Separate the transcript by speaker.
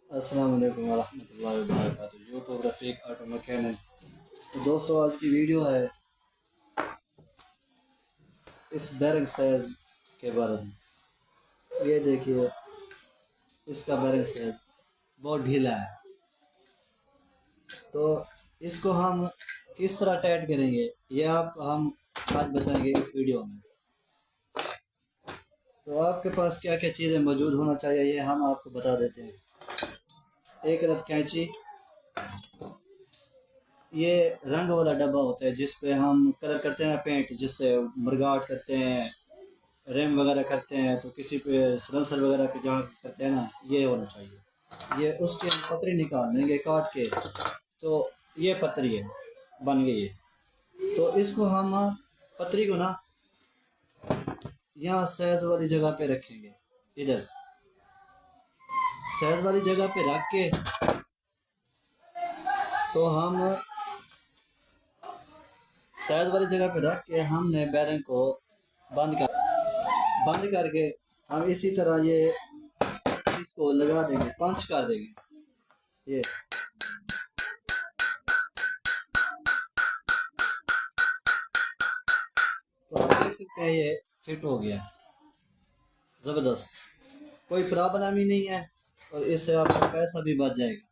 Speaker 1: अस्सलाम वालेकुम वरहमतुल्लाहि वबरकातुहू। यूट्यूब रफ़ीक ऑटो मैकेनिक। तो दोस्तों, आज की वीडियो है इस बैरिंग साइज के बारे में। ये देखिए, इसका बैरिंग साइज बहुत ढीला है। तो इसको हम किस तरह टाइट करेंगे, ये आपको हम आज बताएंगे इस वीडियो में। तो आपके पास क्या क्या चीज़ें मौजूद होना चाहिए, ये हम आपको बता देते हैं। एक अदद कैंची, ये रंग वाला डब्बा होता है जिस पे हम कलर करते हैं पेंट, जिससे मरगाट करते हैं, रेम वगैरह करते हैं, तो किसी पे सलेंसर वगैरह पे जहाँ करते हैं ना, ये होना चाहिए। ये उसके हम पतरी निकाल लेंगे काट के। तो ये पतरी है, बन गई है। तो इसको हम पतरी को ना यहाँ सैज वाली जगह पे रखेंगे। इधर सैज वाली जगह पे रख के तो हम सैज वाली जगह पे रख के हमने बैरिंग को बंद करके हम इसी तरह ये इसको लगा देंगे, पंच कर देंगे। ये तो आप देख सकते हैं, ये फिट हो गया ज़बरदस्त, कोई प्रॉब्लम ही नहीं है, और इससे आपका पैसा भी बच जाएगा।